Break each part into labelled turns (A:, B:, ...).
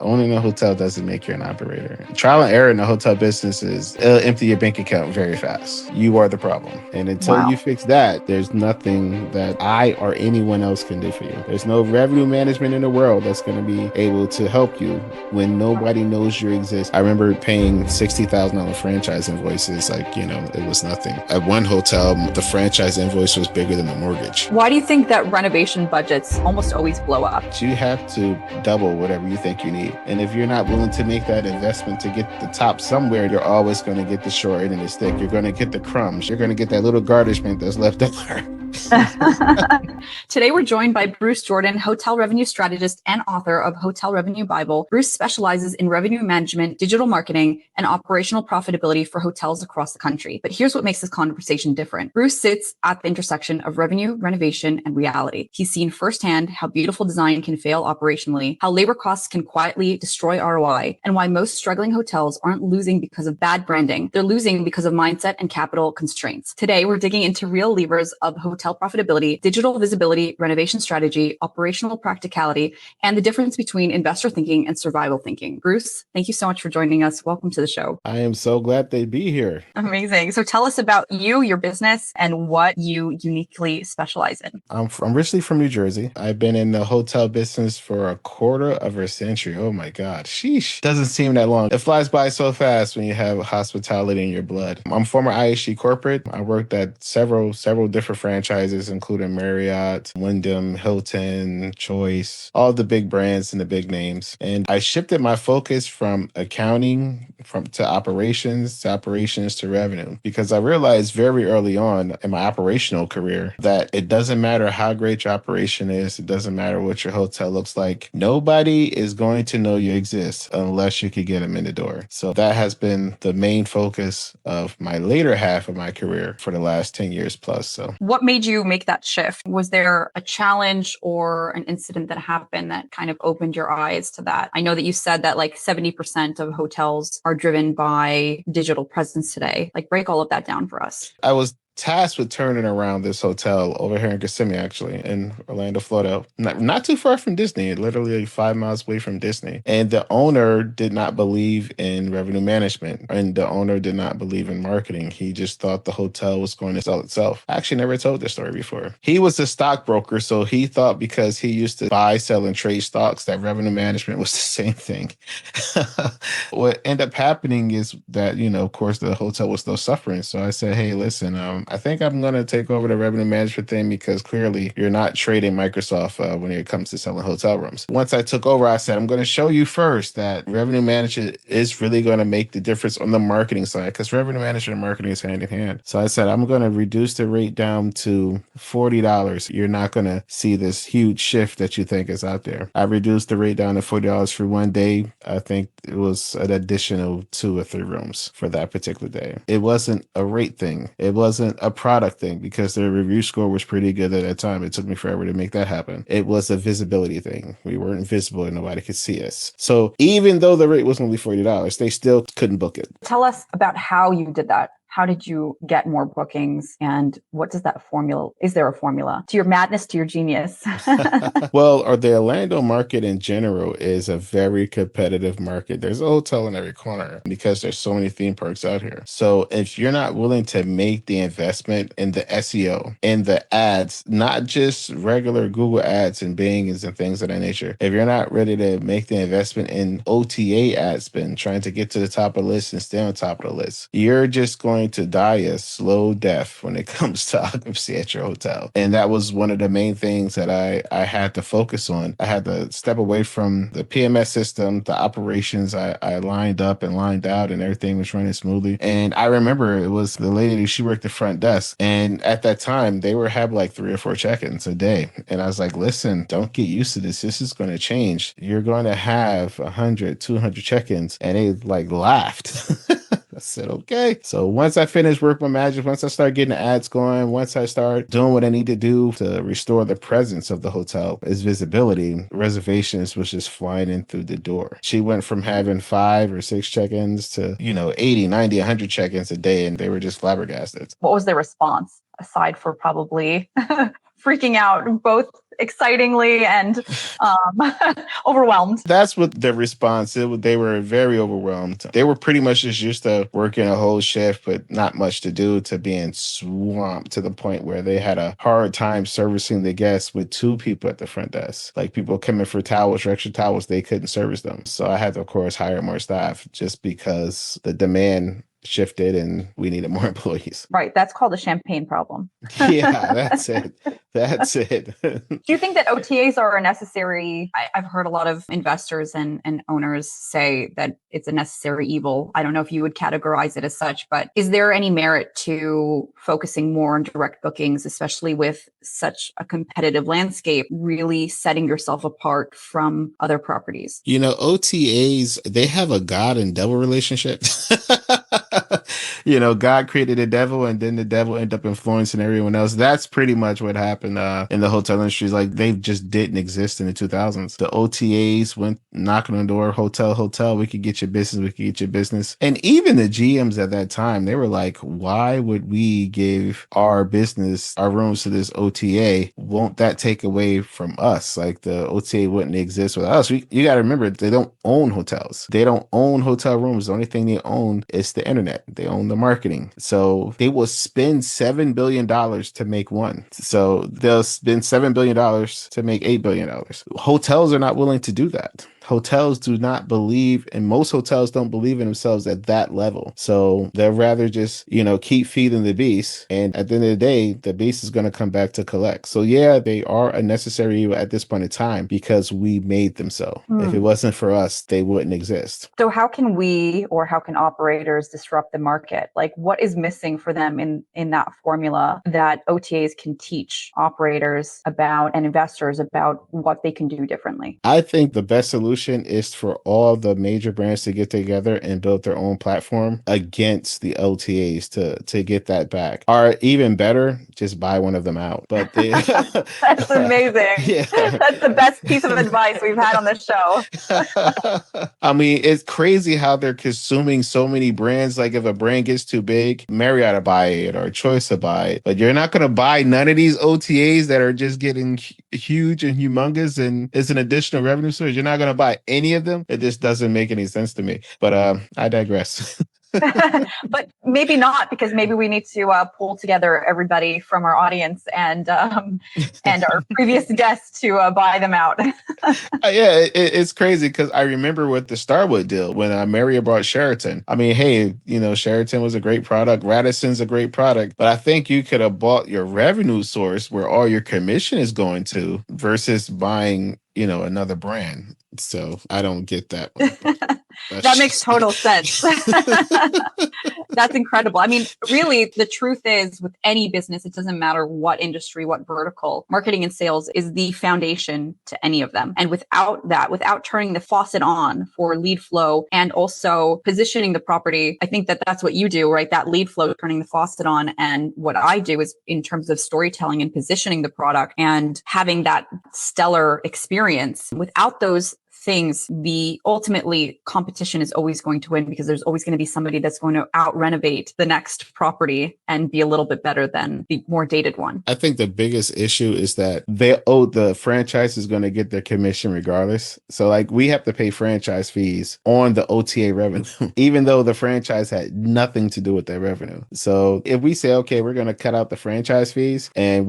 A: Owning a hotel doesn't make you an operator. Trial and error in the hotel business is it'll empty your bank account very fast. You are the problem. And until you
B: Wow.
A: fix that, there's nothing that I or anyone else can do for you. There's no revenue management in the world that's going to be able to help you when nobody knows you exist. I remember paying $60,000 franchise invoices like, it was nothing. At one hotel, the franchise invoice was bigger than the mortgage.
B: Why do you think that renovation budgets almost always blow up?
A: You have to double whatever you think you need. And if you're not willing to make that investment to get the top somewhere, you're always going to get the short end of the stick. You're going to get the crumbs. You're going to get that little garnishment that's left over.
B: Today, we're joined by Bruce Jordan, hotel revenue strategist and author of Hotel Revenue Bible. Bruce specializes in revenue management, digital marketing, and operational profitability for hotels across the country. But here's what makes this conversation different. Bruce sits at the intersection of revenue, renovation, and reality. He's seen firsthand how beautiful design can fail operationally, how labor costs can quietly destroy ROI, and why most struggling hotels aren't losing because of bad branding. They're losing because of mindset and capital constraints. Today, we're digging into real levers of hotel profitability, digital visibility, renovation strategy, operational practicality, and the difference between investor thinking and survival thinking. Bruce, thank you so much for joining us. Welcome to the show.
A: I am so glad to be here.
B: Amazing. So tell us about you, your business, and what you uniquely specialize in.
A: I'm originally from New Jersey. I've been in the hotel business for a quarter of a century. Oh my God. Sheesh. Doesn't seem that long. It flies by so fast when you have hospitality in your blood. I'm former IHG corporate. I worked at several different franchises, including Marriott, Wyndham, Hilton, Choice, all the big brands and the big names. And I shifted my focus from accounting to operations to revenue, because I realized very early on in my operational career that it doesn't matter how great your operation is. It doesn't matter what your hotel looks like. Nobody is going to know you exist unless you could get them in the door. So that has been the main focus of my later half of my career for the last 10 years plus. So
B: what made you make that shift? Was there a challenge or an incident that happened that kind of opened your eyes to that? I know that you said that like 70% of hotels are driven by digital presence today. Like, break all of that down for us.
A: I was tasked with turning around this hotel over here in Kissimmee, actually, in Orlando, Florida. Not too far from Disney, literally 5 miles away from Disney. And the owner did not believe in revenue management, and the owner did not believe in marketing. He just thought the hotel was going to sell itself. I actually never told this story before. He was a stockbroker, so he thought because he used to buy, sell, and trade stocks that revenue management was the same thing. What ended up happening is that, of course, the hotel was still suffering. So I said, hey, listen, I think I'm going to take over the revenue management thing, because clearly you're not trading Microsoft when it comes to selling hotel rooms. Once I took over, I said, I'm going to show you first that revenue management is really going to make the difference on the marketing side, because revenue management and marketing is hand in hand. So I said, I'm going to reduce the rate down to $40. You're not going to see this huge shift that you think is out there. I reduced the rate down to $40 for one day. I think it was an additional 2 or 3 rooms for that particular day. It wasn't a rate thing. It wasn't a product thing, because their review score was pretty good at that time. It took me forever to make that happen. It was a visibility thing. We weren't visible and nobody could see us. So even though the rate was only $40, they still couldn't book it.
B: Tell us about how you did that. How did you get more bookings, and what does that formula, is there a formula to your madness, to your genius?
A: Well, the Orlando market in general is a very competitive market. There's a hotel in every corner because there's so many theme parks out here. So if you're not willing to make the investment in the SEO, in the ads, not just regular Google ads and Bings and things of that nature, if you're not ready to make the investment in OTA ad spend, trying to get to the top of the list and stay on top of the list, you're just going to die a slow death when it comes to occupancy at your hotel. And that was one of the main things that I had to focus on. I had to step away from the PMS system, the operations. I lined up and lined out and everything was running smoothly. And I remember it was the lady, she worked the front desk. And at that time, they were having like 3 or 4 check-ins a day. And I was like, listen, don't get used to this. This is going to change. You're going to have 100, 200 check-ins. And they like laughed. I said, okay. So once I finished work my magic, once I started getting the ads going, once I started doing what I need to do to restore the presence of the hotel, is visibility, reservations was just flying in through the door. She went from having 5 or 6 check-ins to, 80, 90, 100 check-ins a day, and they were just flabbergasted.
B: What was their response, aside for probably freaking out, both excitingly and overwhelmed.
A: That's what the response. They were very overwhelmed. They were pretty much just used to working a whole shift, but not much to do, to being swamped to the point where they had a hard time servicing the guests with two people at the front desk. Like people coming for towels or extra towels, they couldn't service them. So I had to, of course, hire more staff just because the demand shifted and we needed more employees.
B: Right. That's called a champagne problem.
A: Yeah, that's it. That's it.
B: Do you think that OTAs are a necessary? I've heard a lot of investors and owners say that it's a necessary evil. I don't know if you would categorize it as such, but is there any merit to focusing more on direct bookings, especially with such a competitive landscape, really setting yourself apart from other properties?
A: You know, OTAs, they have a God and devil relationship. You know, God created the devil and then the devil ended up influencing everyone else. That's pretty much what happened in the hotel industry. Like they just didn't exist in the 2000s. The OTAs went knocking on the door, hotel, we could get your business, we could get your business. And even the GMs at that time, they were like, why would we give our business, our rooms to this OTA? Won't that take away from us? Like the OTA wouldn't exist without us. You got to remember, they don't own hotels. They don't own hotel rooms. The only thing they own is the internet. They own the marketing. So they will spend $7 billion to make one. So they'll spend $7 billion to make $8 billion. Hotels are not willing to do that. Hotels do not believe, and most hotels don't believe in themselves at that level. So they'll rather just, you know, keep feeding the beast. And at the end of the day, the beast is going to come back to collect. So yeah, they are a necessary evil at this point in time because we made them so. If it wasn't for us, they wouldn't exist.
B: So how can we, or how can operators disrupt the market? Like what is missing for them in that formula that OTAs can teach operators about and investors about what they can do differently?
A: I think the best solution is for all the major brands to get together and build their own platform against the OTAs to get that back. Or even better, just buy one of them out. But
B: that's amazing. Yeah. That's the best piece of advice we've had on the show.
A: I mean, it's crazy how they're consuming so many brands. Like if a brand gets too big, Marriott will buy it or Choice will buy it. But you're not going to buy none of these OTAs that are just getting huge and humongous and it's an additional revenue source. You're not going to buy any of them. It just doesn't make any sense to me. But I digress.
B: But maybe not, because maybe we need to pull together everybody from our audience and our previous guests to buy them out.
A: Yeah, it's crazy because I remember with the Starwood deal when Marriott bought Sheraton. I mean, hey, you know, Sheraton was a great product. Radisson's a great product. But I think you could have bought your revenue source where all your commission is going to versus buying, you know, another brand. So I don't get that one.
B: That makes total sense. That's incredible. I mean, really, the truth is with any business, it doesn't matter what industry, what vertical, marketing and sales is the foundation to any of them. And without that, without turning the faucet on for lead flow and also positioning the property, I think that that's what you do, right? That lead flow, turning the faucet on. And what I do is in terms of storytelling and positioning the product and having that stellar experience. Without those things, the ultimately competition is always going to win because there's always going to be somebody that's going to out renovate the next property and be a little bit better than the more dated one.
A: I think the biggest issue is that the franchise is going to get their commission regardless. So like we have to pay franchise fees on the OTA revenue, even though the franchise had nothing to do with their revenue. So if we say, okay, we're going to cut out the franchise fees and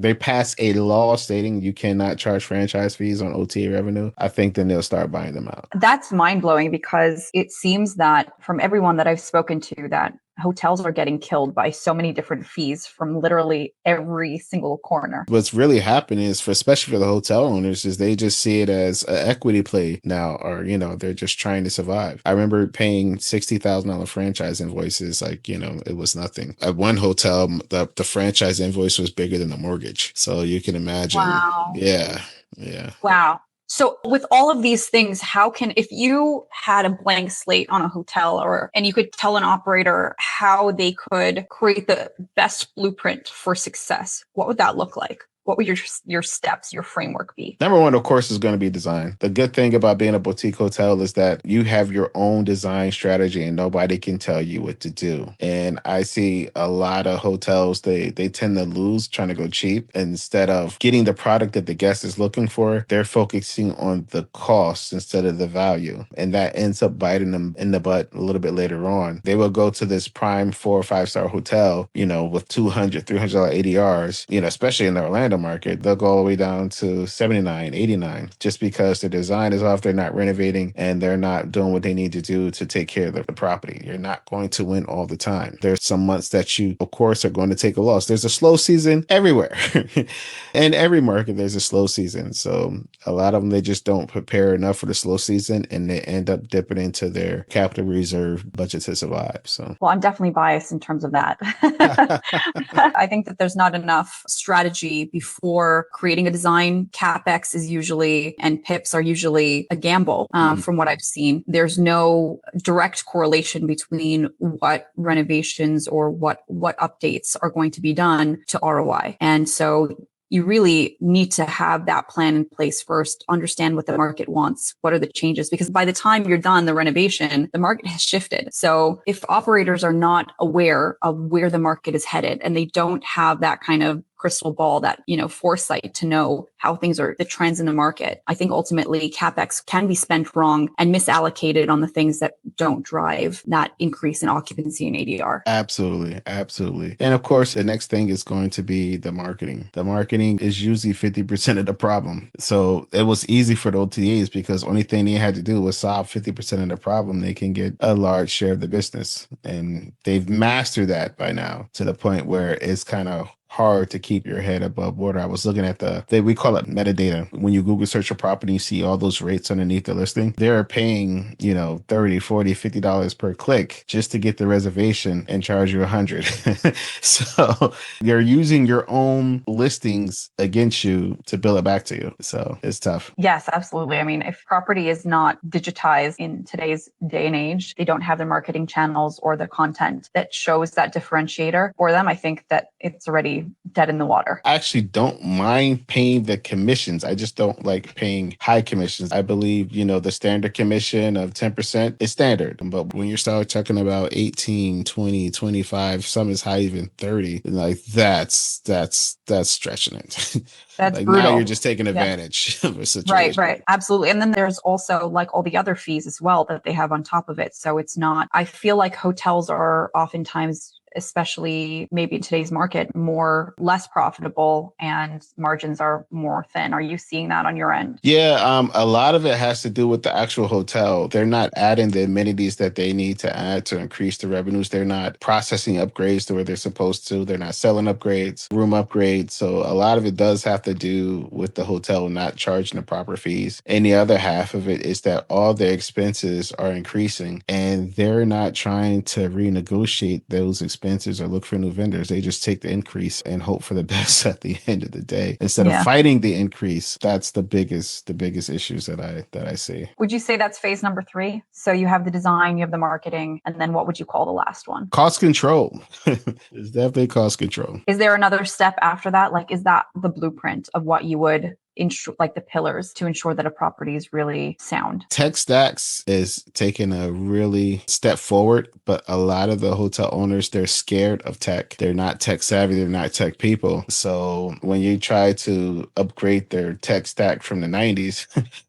A: they pass a law stating you cannot charge franchise fees on OTA revenue, I think then they'll start buying them out.
B: That's mind-blowing because it seems that from everyone that I've spoken to that hotels are getting killed by so many different fees from literally every single corner.
A: What's really happening is, especially for the hotel owners, is they just see it as an equity play now, or, you know, they're just trying to survive. I remember paying $60,000 franchise invoices, like, you know, it was nothing. At one hotel, the franchise invoice was bigger than the mortgage. So you can imagine.
B: Wow.
A: Yeah.
B: Wow. So with all of these things, if you had a blank slate on a hotel and you could tell an operator how they could create the best blueprint for success, what would that look like? what would your steps, your framework be?
A: Number one, of course, is going to be design. The good thing about being a boutique hotel is that you have your own design strategy and nobody can tell you what to do. And I see a lot of hotels, they tend to lose trying to go cheap. Instead of getting the product that the guest is looking for, they're focusing on the cost instead of the value. And that ends up biting them in the butt a little bit later on. They will go to this prime 4 or 5 star hotel, with $200, $300 ADRs, especially in the Orlando market. They'll go all the way down to 79, 89, just because the design is off, they're not renovating, and they're not doing what they need to do to take care of the property. You're not going to win all the time. There's some months that you, of course, are going to take a loss. There's a slow season everywhere. In every market, there's a slow season. So a lot of them, they just don't prepare enough for the slow season, and they end up dipping into their capital reserve budget to survive. So,
B: well, I'm definitely biased in terms of that. I think that there's not enough strategy before creating a design. CapEx is usually, and PIPs are usually a gamble. From what I've seen, there's no direct correlation between what renovations or what updates are going to be done to ROI. And so you really need to have that plan in place first, understand what the market wants, what are the changes, because by the time you're done the renovation, the market has shifted. So if operators are not aware of where the market is headed and they don't have that kind of crystal ball, that, foresight to know how things are, the trends in the market, I think ultimately CapEx can be spent wrong and misallocated on the things that don't drive that increase in occupancy and ADR.
A: Absolutely. Absolutely. And of course, the next thing is going to be the marketing. The marketing is usually 50% of the problem. So it was easy for the OTAs because only thing they had to do was solve 50% of the problem. They can get a large share of the business. And they've mastered that by now to the point where it's kind of hard to keep your head above water. I was looking at we call it metadata. When you Google search a property, you see all those rates underneath the listing. They're paying, $30, $40, $50 per click just to get the reservation and charge you $100. So you're using your own listings against you to bill it back to you. So it's tough.
B: Yes, absolutely. I mean, if property is not digitized in today's day and age, they don't have the marketing channels or the content that shows that differentiator for them, I think that it's already dead in the water.
A: I actually don't mind paying the commissions. I just don't like paying high commissions. I believe, the standard commission of 10% is standard. But when you start talking about 18, 20, 25, some as high even 30, like that's stretching it.
B: That's
A: like
B: brutal.
A: Now you're just taking advantage of a situation.
B: Right. Absolutely. And then there's also like all the other fees as well that they have on top of it. So it's not, I feel like hotels are oftentimes, especially maybe in today's market, less profitable and margins are more thin. Are you seeing that on your end?
A: Yeah, a lot of it has to do with the actual hotel. They're not adding the amenities that they need to add to increase the revenues. They're not processing upgrades the way they're supposed to. They're not selling upgrades, room upgrades. So a lot of it does have to do with the hotel not charging the proper fees. And the other half of it is that all their expenses are increasing and they're not trying to renegotiate those expenses or look for new vendors. They just take the increase and hope for the best at the end of the day. Instead of fighting the increase, that's the biggest issues that I see.
B: Would you say that's phase number 3? So you have the design, you have the marketing, and then what would you call the last one?
A: Cost control. It's definitely cost control.
B: Is there another step after that? Like, is that the blueprint of what you would ensure, like the pillars to ensure that a property is really sound?
A: Tech stacks is taking a really step forward, but a lot of the hotel owners, they're scared of tech. They're not tech savvy. They're not tech people. So when you try to upgrade their tech stack from the 90s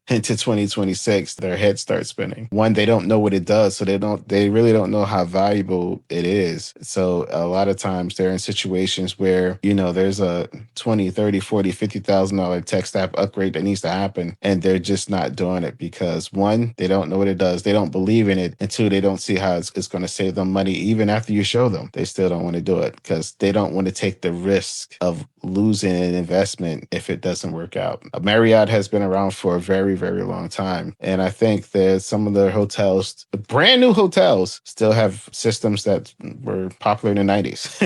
A: into 2026, their head starts spinning. One, they don't know what it does. So they really don't know how valuable it is. So a lot of times they're in situations where, there's a 20, 30, 40, $50,000 tech stack upgrade that needs to happen. And they're just not doing it because one, they don't know what it does. They don't believe in it. And two, they don't see how it's going to save them money. Even after you show them, they still don't want to do it because they don't want to take the risk of losing an investment if it doesn't work out. Marriott has been around for a very, very long time. And I think that some of the hotels, brand new hotels, still have systems that were popular in the 90s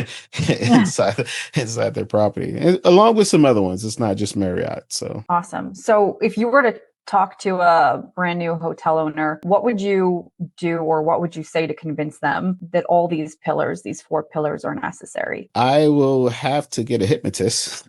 A: inside their property, and along with some other ones. It's not just Marriott. So
B: awesome. So if you were to talk to a brand new hotel owner, what would you do or what would you say to convince them that all these 4 pillars are necessary?
A: I will have to get a hypnotist.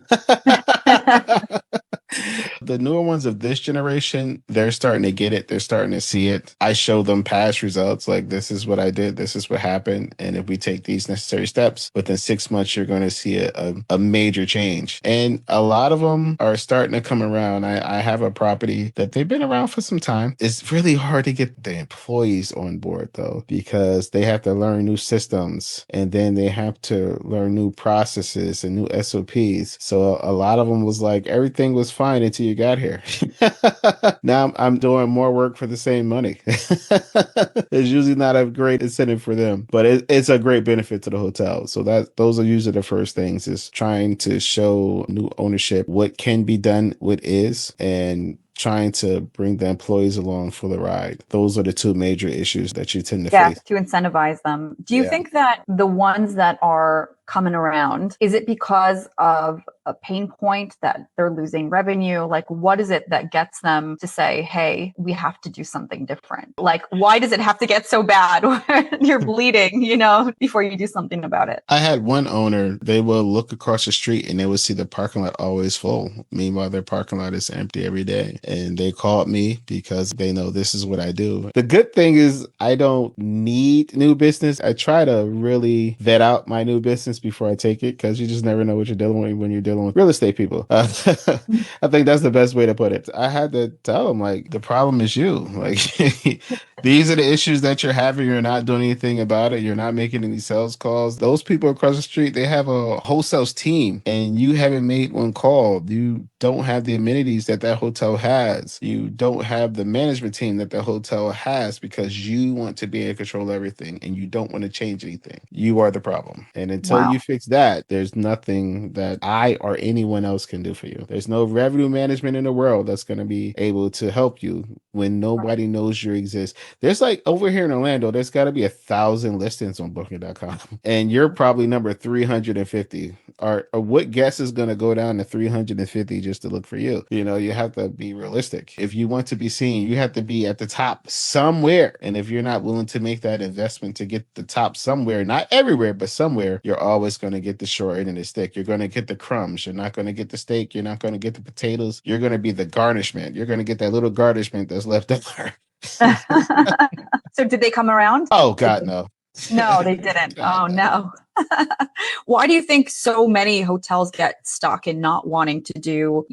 A: The newer ones of this generation, they're starting to get it. They're starting to see it. I show them past results. Like, this is what I did. This is what happened. And if we take these necessary steps, within 6 months, you're going to see a major change. And a lot of them are starting to come around. I have a property that they've been around for some time. It's really hard to get the employees on board, though, because they have to learn new systems and then they have to learn new processes and new SOPs. So a lot of them was like, everything was fine until you got here. Now I'm doing more work for the same money. It's usually not a great incentive for them, but it's a great benefit to the hotel. So those are usually the first things, is trying to show new ownership what can be done, what is, and trying to bring the employees along for the ride. Those are the two major issues that you tend to face.
B: To incentivize them. Do you
A: Yeah.
B: think that the ones that are coming around, is it because of a pain point that they're losing revenue? Like, what is it that gets them to say, hey, we have to do something different? Like, why does it have to get so bad when you're bleeding, before you do something about it?
A: I had one owner, they will look across the street and they would see the parking lot always full. Meanwhile, their parking lot is empty every day. And they called me because they know this is what I do. The good thing is I don't need new business. I try to really vet out my new business before I take it, because you just never know what you're dealing with when you're dealing with real estate people. I think that's the best way to put it. I had to tell them, like, the problem is you. Like, these are the issues that you're having. You're not doing anything about it. You're not making any sales calls. Those people across the street, they have a wholesale team and you haven't made one call. You don't have the amenities that hotel has. You don't have the management team that the hotel has, because you want to be in control of everything and you don't want to change anything. You are the problem. And until
B: Wow.
A: you fix that, there's nothing that I or anyone else can do for you. There's no revenue management in the world that's going to be able to help you when nobody knows you exist. There's, like, over here in Orlando, there's got to be 1,000 listings on booking.com and you're probably number 350. Or what guest is going to go down to 350 just to look for you? You have to be realistic. If you want to be seen, you have to be at the top somewhere. And if you're not willing to make that investment to get the top somewhere, not everywhere, but somewhere, you're always going to get the short end of the stick. You're going to get the crumbs. You're not going to get the steak. You're not going to get the potatoes. You're going to be the garnishment. You're going to get that little garnishment that's left over.
B: So did they come around?
A: Oh, God, no.
B: No, they didn't.
A: God,
B: oh, no. Why do you think so many hotels get stuck in not wanting to do,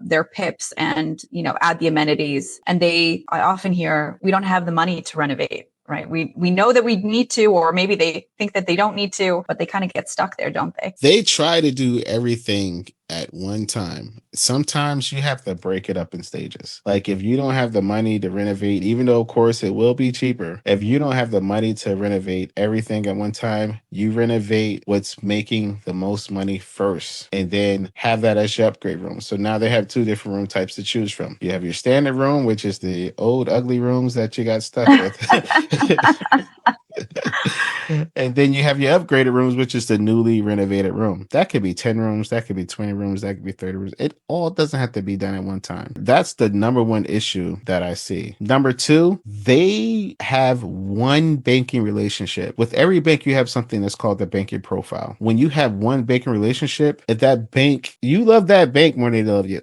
B: their PIPs and, add the amenities? And I often hear, we don't have the money to renovate, right? We know that we need to, or maybe they think that they don't need to, but they kind of get stuck there, don't they?
A: They try to do everything at one time. Sometimes you have to break it up in stages. Like, if you don't have the money to renovate, even though of course it will be cheaper, if you don't have the money to renovate everything at one time, you renovate what's making the most money first and then have that as your upgrade room. So now they have two different room types to choose from. You have your standard room, which is the old ugly rooms that you got stuck with. And then you have your upgraded rooms, which is the newly renovated room. That could be 10 rooms, that could be 20 rooms, that could be 30 rooms. It all doesn't have to be done at one time. That's the number one issue that I see. Number two, they have one banking relationship. With every bank, you have something that's called the banking profile. When you have one banking relationship, at that bank, you love that bank more than they love you.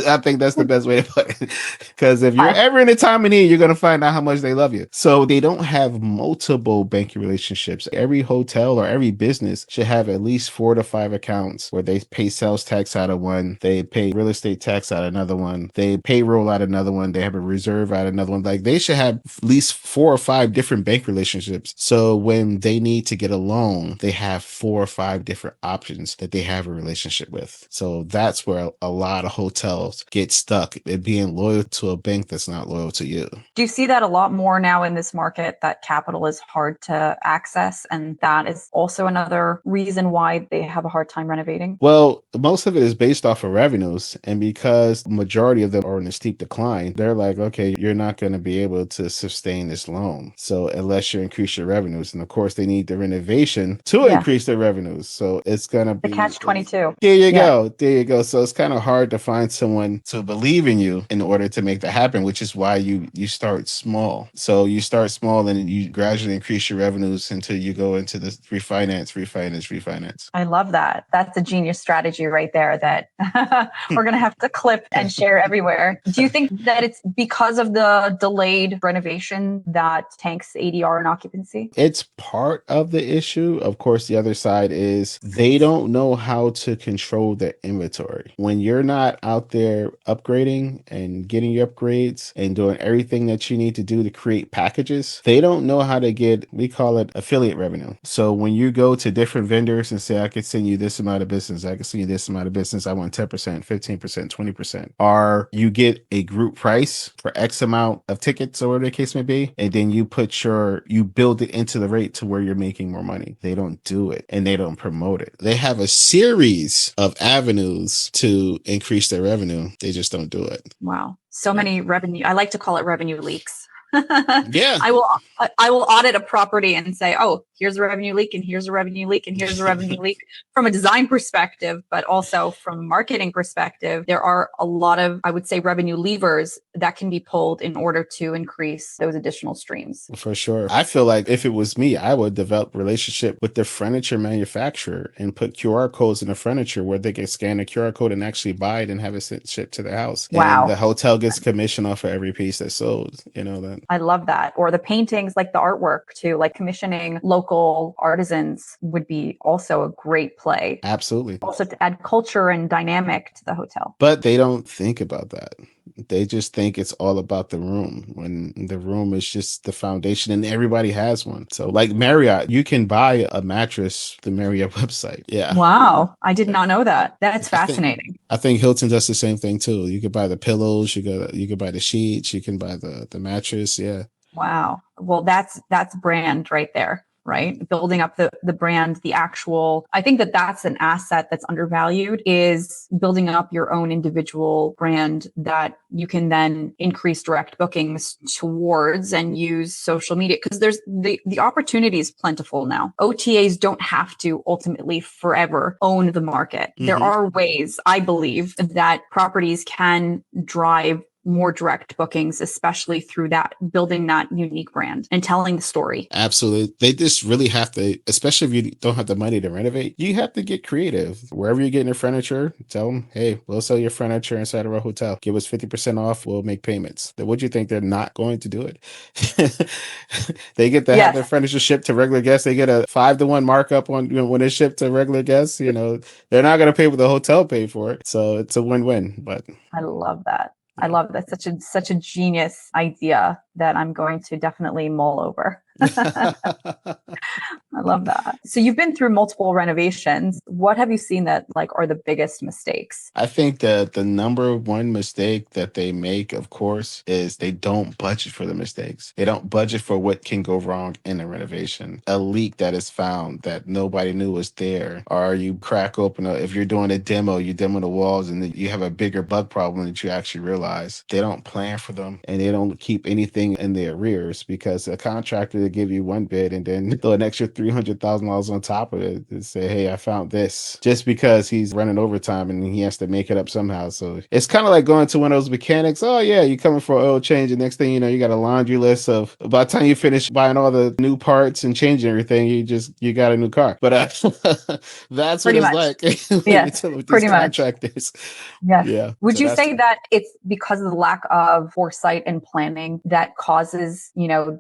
A: I think that's the best way to put it. Because if you're ever in a time of need, you're going to find out how much they love you. So they don't have multiple banking relationships. Every hotel or every business should have at least 4 to 5 accounts where they pay sales tax out of one, they pay real estate tax out of another one, they payroll out of another one, they have a reserve out of another one. Like, they should have at least 4 or 5 different bank relationships. So when they need to get a loan, they have 4 or 5 different options that they have a relationship with. So that's where a lot of hotels get stuck at being loyal to a bank that's not loyal to you.
B: Do you see that a lot more now in this market, that capital is hard to access? And that is also another reason why they have a hard time renovating?
A: Well, most of it is based off of revenues. And because the majority of them are in a steep decline, they're like, okay, you're not going to be able to sustain this loan. So unless you increase your revenues, and of course they need the renovation to
B: Yeah.
A: increase their revenues. So it's gonna
B: The
A: be
B: catch 22.
A: there you
B: Yeah.
A: go. There you go. So it's kind of hard to find someone to believe in you in order to make that happen, which is why you start small. So you start small and you gradually increase your revenues until you go into the refinance.
B: I love that. That's a genius strategy right there that we're going to have to clip and share everywhere. Do you think that it's because of the delayed renovation that tanks ADR and occupancy?
A: It's part of the issue. Of course, the other side is they don't know how to control the inventory. When you're not out there upgrading and getting your upgrades and doing everything that you need to do to create packages, they don't know how to get, we call it affiliate revenue. So when you go to different vendors and say, I could send you this amount of business, I could send you this amount of business, I want 10%, 15%, 20%, or you get a group price for X amount of tickets or whatever the case may be, and then you build it into the rate to where you're making more money. They don't do it and they don't promote it. They have a series of avenues to increase their revenue. They just don't do it.
B: Wow. So many revenue. I like to call it revenue leaks.
A: Yeah.
B: I will audit a property and say, oh, here's a revenue leak and here's a revenue leak and here's a revenue leak from a design perspective, but also from a marketing perspective. There are a lot of, I would say, revenue levers that can be pulled in order to increase those additional streams.
A: For sure. I feel like if it was me, I would develop a relationship with the furniture manufacturer and put QR codes in the furniture where they can scan the QR code and actually buy it and have it shipped to their house.
B: Wow.
A: And the hotel gets commission off of every piece that's sold. You know that.
B: I love that. Or the paintings, like the artwork too, like commissioning local artisans would be also a great play.
A: Absolutely.
B: Also to add culture and dynamic to the hotel.
A: But they don't think about that. They just think it's all about the room when the room is just the foundation and everybody has one. So like Marriott, you can buy a mattress, the Marriott website. Yeah.
B: Wow. I did not know that. That's fascinating.
A: I think Hilton does the same thing too. You could buy the pillows, you could buy the sheets, you can buy the mattress. Yeah.
B: Wow. Well, that's brand right there. Right? Building up the brand, the actual, I think that's an asset that's undervalued, is building up your own individual brand that you can then increase direct bookings towards and use social media, because there's the opportunity is plentiful now. OTAs don't have to ultimately forever own the market. Mm-hmm. There are ways, I believe, that properties can drive more direct bookings, especially through that, building that unique brand and telling the story.
A: Absolutely. They just really have to, especially if you don't have the money to renovate, you have to get creative. Wherever you're getting your furniture, tell them, hey, we'll sell your furniture inside of our hotel. Give us 50% off. We'll make payments. What do you think? They're not going to do it. They get to have their furniture shipped to regular guests. They get a 5-to-1 markup on when it's shipped to regular guests. They're not going to pay what the hotel paid for it. So it's a win-win. But
B: I love that. I love that. Such a genius idea that I'm going to definitely mull over. I love that. So you've been through multiple renovations. What have you seen that are the biggest mistakes?
A: I think that the number one mistake that they make, of course, is they don't budget for the mistakes. They don't budget for what can go wrong in a renovation. A leak that is found that nobody knew was there, or you crack open if you're doing a demo, you demo the walls and you have a bigger bug problem that you actually realize. They don't plan for them and they don't keep anything in their arrears, because a contractor will give you one bid and then throw an extra $300,000 on top of it and say, hey, I found this, just because he's running overtime and he has to make it up somehow. So it's kind of like going to one of those mechanics. Oh yeah, you're coming for oil change. The next thing you know, you got a laundry list of, by the time you finish buying all the new parts and changing everything, you got a new car. But that's
B: pretty
A: what
B: much.
A: It's like.
B: Yeah,
A: with
B: pretty
A: these
B: much.
A: Contractors.
B: Yeah.
A: Yeah.
B: Would you say that it's because of the lack of foresight and planning that causes,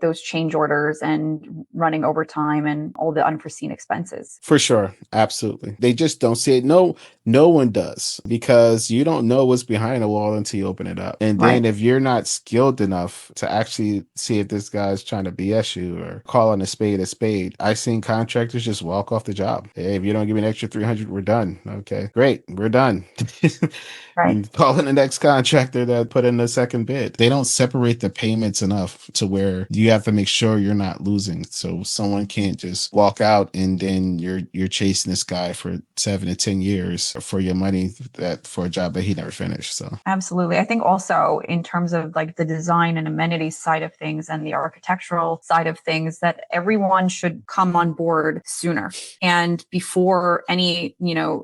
B: those change orders and running overtime and all the unforeseen expenses?
A: For sure. Absolutely. They just don't see it. No one does, because you don't know what's behind the wall until you open it up. And then if you're not skilled enough to actually see if this guy's trying to BS you or calling a spade, I've seen contractors just walk off the job. Hey, if you don't give me an extra 300, we're done. Okay, great. We're done. And calling the next contractor that put in the second bid. They don't separate the payments enough to where you have to make sure you're not losing. So someone can't just just walk out and then you're chasing this guy for 7 to 10 years for your money that for a job that he never finished. So
B: absolutely. I think also in terms of like the design and amenities side of things and the architectural side of things, that everyone should come on board sooner. And before any,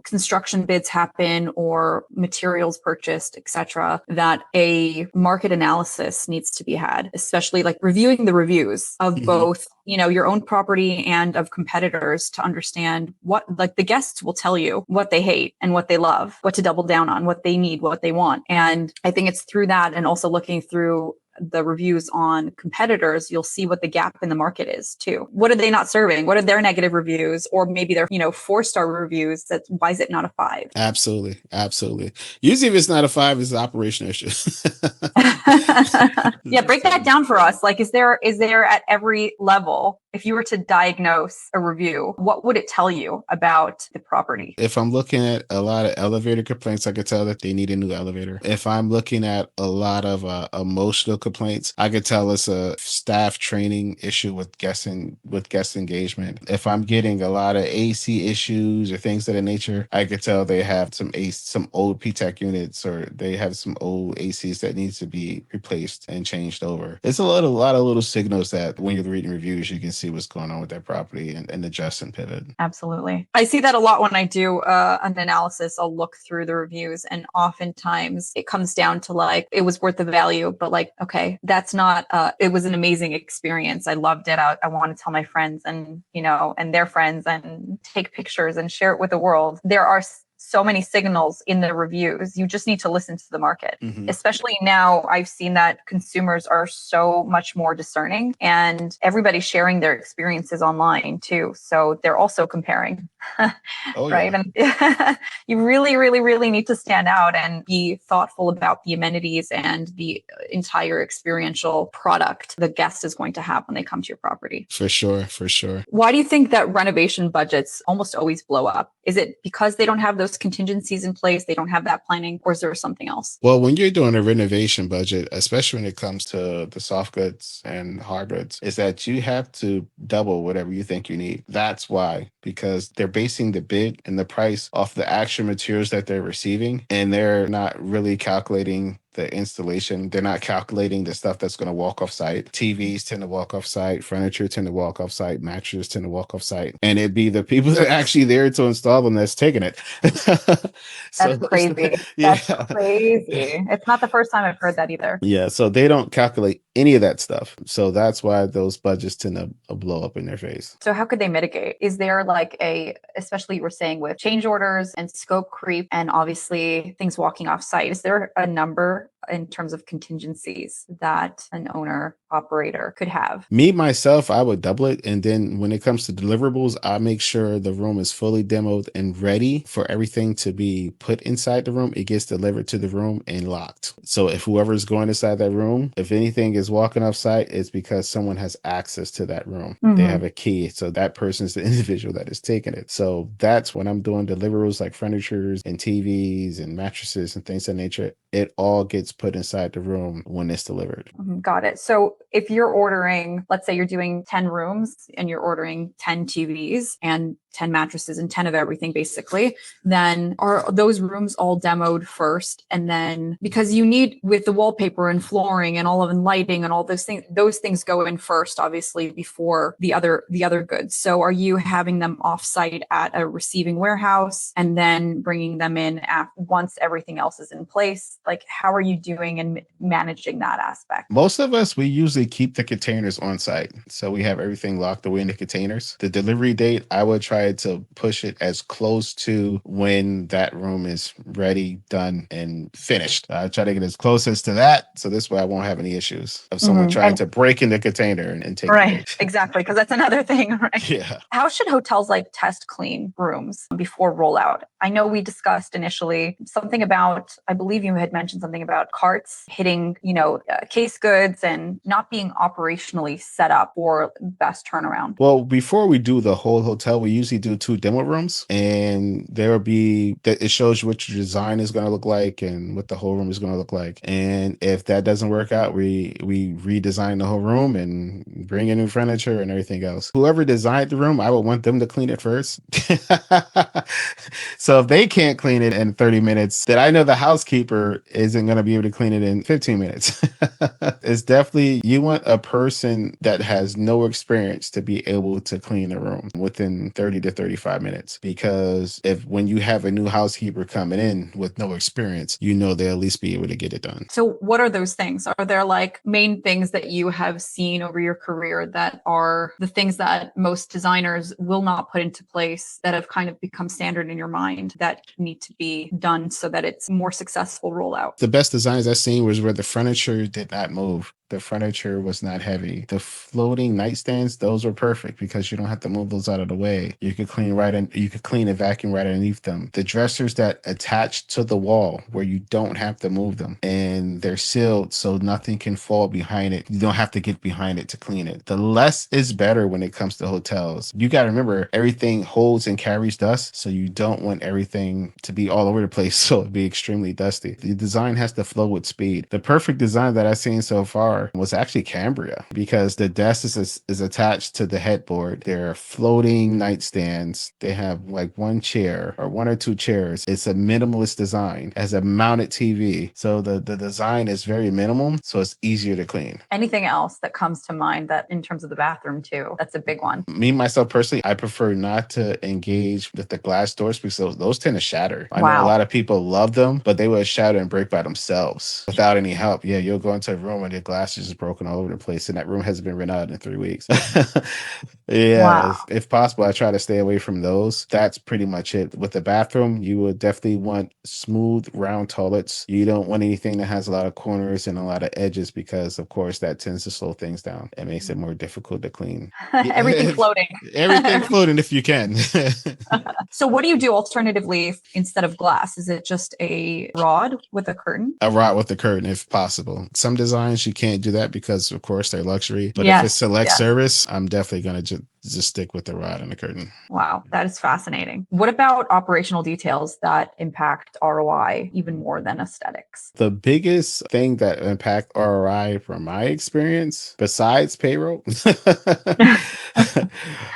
B: construction bids happen or materials purchased, etc., that a market analysis needs to be had, especially like reviewing the reviews of both, your own property and of competitors to understand what, like, the guests will tell you what they hate and what they love, what to double down on, what they need, what they want. And I think it's through that, and also looking through the reviews on competitors, you'll see what the gap in the market is too. What are they not serving? What are their negative reviews? Or maybe they're, 4-star reviews. That's why is it not a 5?
A: absolutely. Absolutely. Usually if it's not a 5, it's an operational issue.
B: Yeah, break that down for us. Like, is there at every level, if you were to diagnose a review, what would it tell you about the property?
A: If I'm looking at a lot of elevator complaints, I could tell that they need a new elevator. If I'm looking at a lot of emotional complaints, I could tell it's a staff training issue with guest engagement. If I'm getting a lot of AC issues or things of that nature, I could tell they have some old PTEC units, or they have some old ACs that needs to be replaced and changed over. It's a lot of little signals that when you're reading reviews, you can see what's going on with that property and adjust and pivot.
B: Absolutely. I see that a lot when I do an analysis. I'll look through the reviews, and oftentimes it comes down to like, it was worth the value, but like, okay, that's not, it was an amazing experience. I loved it. I want to tell my friends and, and their friends, and take pictures and share it with the world. There are so many signals in the reviews. You just need to listen to the market. Especially now, I've seen that consumers are so much more discerning, and everybody's sharing their experiences online too. So they're also comparing. Right.
A: Yeah.
B: And you really, really, really need to stand out and be thoughtful about the amenities and the entire experiential product the guest is going to have when they come to your property.
A: For sure. For sure.
B: Why do you think that renovation budgets almost always blow up? Is it because they don't have those contingencies in place? They don't have that planning, or is there something else?
A: Well, when you're doing a renovation budget, especially when it comes to the soft goods and hard goods, is that you have to double whatever you think you need. That's why, because they're basing the bid and the price off the actual materials that they're receiving, and they're not really calculating the installation. They're not calculating the stuff that's going to walk off site. TVs tend to walk off site. Furniture tend to walk off site. Mattresses tend to walk off site. And it'd be the people that are actually there to install them that's taking it.
B: That's crazy.
A: Yeah.
B: That's crazy. It's not the first time I've heard that either.
A: Yeah. So they don't calculate any of that stuff. So that's why those budgets tend to blow up in their face.
B: So how could they mitigate? Is there like especially you were saying with change orders and scope creep and obviously things walking off site, is there a number in terms of contingencies that an owner operator could have?
A: Me, myself, I would double it. And then when it comes to deliverables, I make sure the room is fully demoed and ready for everything to be put inside the room. It gets delivered to the room and locked. So if whoever's going inside that room, if anything is walking off site, it's because someone has access to that room. They have a key. So that person's the individual that is taking it. So that's when I'm doing deliverables like furnitures and TVs and mattresses and things of that nature. It all gets put inside the room when it's delivered.
B: Got it. So if you're ordering, let's say you're doing 10 rooms and you're ordering 10 TVs and 10 mattresses and 10 of everything basically, then are those rooms all demoed first? And then because you need, with the wallpaper and flooring and all of the lighting and all those things go in first, obviously, before the other goods. So are you having them offsite at a receiving warehouse and then bringing them in once everything else is in place? Like, how are you doing and managing that aspect?
A: Most of us, we usually keep the containers on site. So we have everything locked away in the containers. The delivery date, I would try to push it as close to when that room is ready, done, and finished. I try to get as close as to that. So this way I won't have any issues of someone trying to break in the container and take it.
B: Exactly. Because that's another thing, right?
A: Yeah.
B: How should hotels like test clean rooms before rollout? I know we discussed initially something about, I believe you had mentioned something about carts hitting, case goods and not being operationally set up for best turnaround.
A: Well, before we do the whole hotel, we usually actually do 2 demo rooms, and there will be that it shows you what your design is going to look like and what the whole room is going to look like. And if that doesn't work out, we redesign the whole room and bring in new furniture and everything else. Whoever designed the room, I would want them to clean it first. So if they can't clean it in 30 minutes, then I know the housekeeper isn't going to be able to clean it in 15 minutes. It's definitely, you want a person that has no experience to be able to clean a room within 30 to 35 minutes. Because if when you have a new housekeeper coming in with no experience, you know they'll at least be able to get it done.
B: So what are those things? Are there like main things that you have seen over your career that are the things that most designers will not put into place that have kind of become standard in your mind that need to be done so that it's more successful rollout?
A: The best designs I've seen was where the furniture did not move. The furniture was not heavy. The floating nightstands, those were perfect because you don't have to move those out of the way. You could clean right in, you could clean and vacuum right underneath them. The dressers that attach to the wall where you don't have to move them and they're sealed so nothing can fall behind it. You don't have to get behind it to clean it. The less is better when it comes to hotels. You got to remember everything holds and carries dust, so you don't want everything to be all over the place so it'd be extremely dusty. The design has to flow with speed. The perfect design that I've seen so far was actually Cambria because the desk is attached to the headboard. They're floating nightstands. They have like one chair or one or two chairs. It's a minimalist design. It has a mounted TV. So the design is very minimal, so it's easier to clean.
B: Anything else that comes to mind that in terms of the bathroom too? That's a big one.
A: Me, myself personally, I prefer not to engage with the glass doors because those tend to shatter. I know a lot of people love them, but they will shatter and break by themselves without any help. Yeah, you'll go into a room and your glass is just broken all over the place, and that room hasn't been renovated in 3 weeks. Yeah,
B: Wow.
A: if possible, I try to stay away from those. That's pretty much it. With the bathroom, you would definitely want smooth, round toilets. You don't want anything that has a lot of corners and a lot of edges because, of course, that tends to slow things down. It makes it more difficult to clean.
B: Everything floating.
A: Everything floating if you can.
B: So what do you do alternatively instead of glass? Is it just a rod with a curtain?
A: A rod with the curtain if possible. Some designs you can't do that because of course they're luxury. But if
B: Yes.
A: it's select
B: Yeah.
A: service, I'm definitely gonna just stick with the rod and the curtain.
B: Wow, that is fascinating. What about operational details that impact ROI even more than aesthetics?
A: The biggest thing that impact ROI from my experience, besides payroll,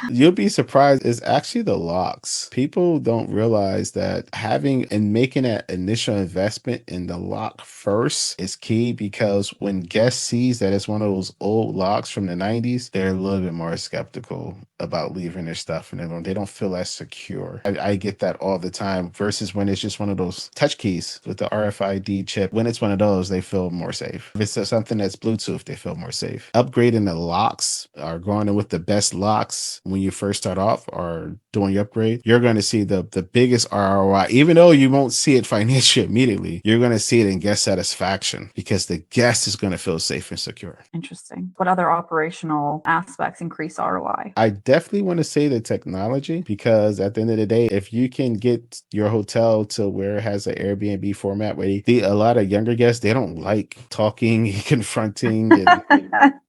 A: you'll be surprised, is actually the locks. People don't realize that having and making that initial investment in the lock first is key because when guests sees that it's one of those old locks from the 90s, they're a little bit more skeptical about leaving their stuff and they don't feel as secure. I get that all the time versus when it's just one of those touch keys with the RFID chip. When it's one of those, they feel more safe. If it's something that's Bluetooth, they feel more safe. Upgrading the locks or going in with the best locks when you first start off or doing your upgrade, you're going to see the biggest ROI. Even though you won't see it financially immediately, you're going to see it in guest satisfaction because the guest is going to feel safe and secure.
B: Interesting. What other operational aspects increase ROI?
A: I definitely want to say the technology because at the end of the day, if you can get your hotel to where it has an Airbnb format where a lot of younger guests, they don't like talking, confronting, and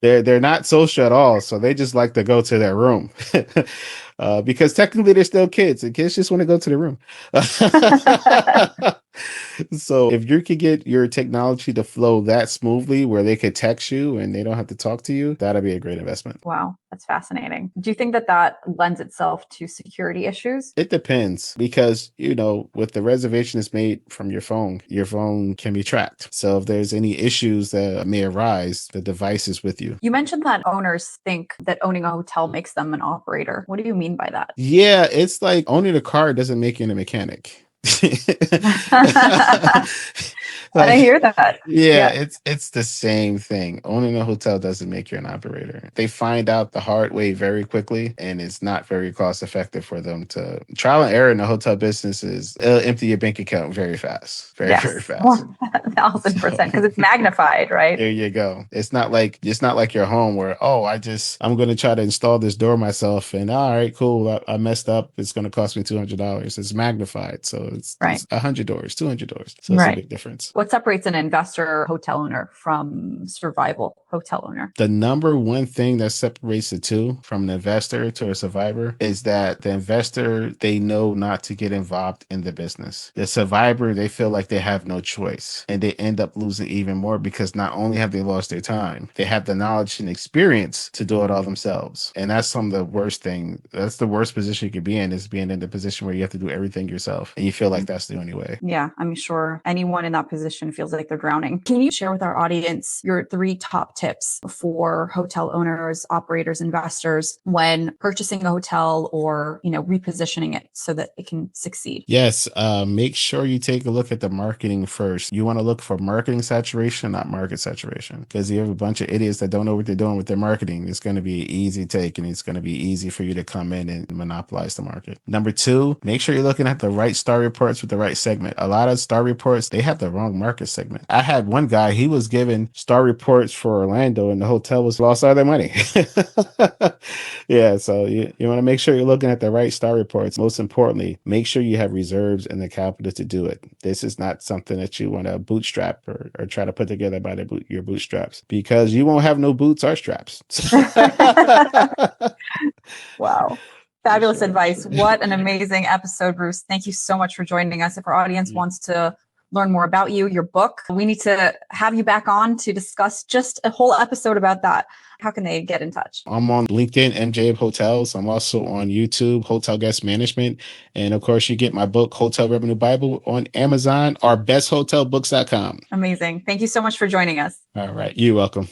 A: they're not social at all. So they just like to go to their room. Because technically they're still kids and kids just want to go to the room. So if you could get your technology to flow that smoothly where they could text you and they don't have to talk to you, that'd be a great investment.
B: Wow, that's fascinating. Do you think that that lends itself to security issues?
A: It depends because, with the reservation is made from your phone can be tracked. So if there's any issues that may arise, the device is with you.
B: You mentioned that owners think that owning a hotel makes them an operator. What do you mean by that?
A: Yeah, it's like owning a car doesn't make you a mechanic.
B: I hear that.
A: Yeah, it's the same thing. Owning a hotel doesn't make you an operator. They find out the hard way very quickly, and it's not very cost effective for them to trial and error in the hotel business is it'll empty your bank account very fast. Very fast.
B: 1000% because it's magnified, right?
A: There you go. It's not like your home where, I'm gonna try to install this door myself and all right, cool. I messed up. It's gonna cost me $200. It's magnified. So it's 100 doors, $200. So it's a big difference.
B: What separates an investor hotel owner from survival hotel owner?
A: The number one thing that separates the two from an investor to a survivor is that the investor, they know not to get involved in the business. The survivor, they feel like they have no choice and they end up losing even more because not only have they lost their time, they have the knowledge and experience to do it all themselves. And that's some of the worst thing. That's the worst position you could be in, is being in the position where you have to do everything yourself and you feel like that's the only way.
B: Yeah, I'm sure anyone in that position feels like they're drowning. Can you share with our audience your 3 top tips for hotel owners, operators, investors when purchasing a hotel or, repositioning it so that it can succeed?
A: Yes, make sure you take a look at the marketing first. You want to look for marketing saturation, not market saturation, because you have a bunch of idiots that don't know what they're doing with their marketing. It's going to be easy take and it's going to be easy for you to come in and monopolize the market. Number 2, make sure you're looking at the right star reports with the right segment. A lot of star reports, they have the wrong market segment. I had one guy, he was given star reports for Orlando and the hotel was lost all their money. Yeah, so you want to make sure you're looking at the right star reports. Most importantly, make sure you have reserves and the capital to do it. This is not something that you want to bootstrap or try to put together by your bootstraps, because you won't have no boots or straps.
B: Wow. Fabulous
A: Sure.
B: advice. What an amazing episode, Bruce. Thank you so much for joining us. If our audience wants to learn more about you, your book, we need to have you back on to discuss just a whole episode about that. How can they get in touch?
A: I'm on LinkedIn, MJ of Hotels. I'm also on YouTube, Hotel Guest Management. And of course, you get my book, Hotel Revenue Bible, on Amazon or besthotelbooks.com.
B: Amazing. Thank you so much for joining us.
A: All right. You're welcome.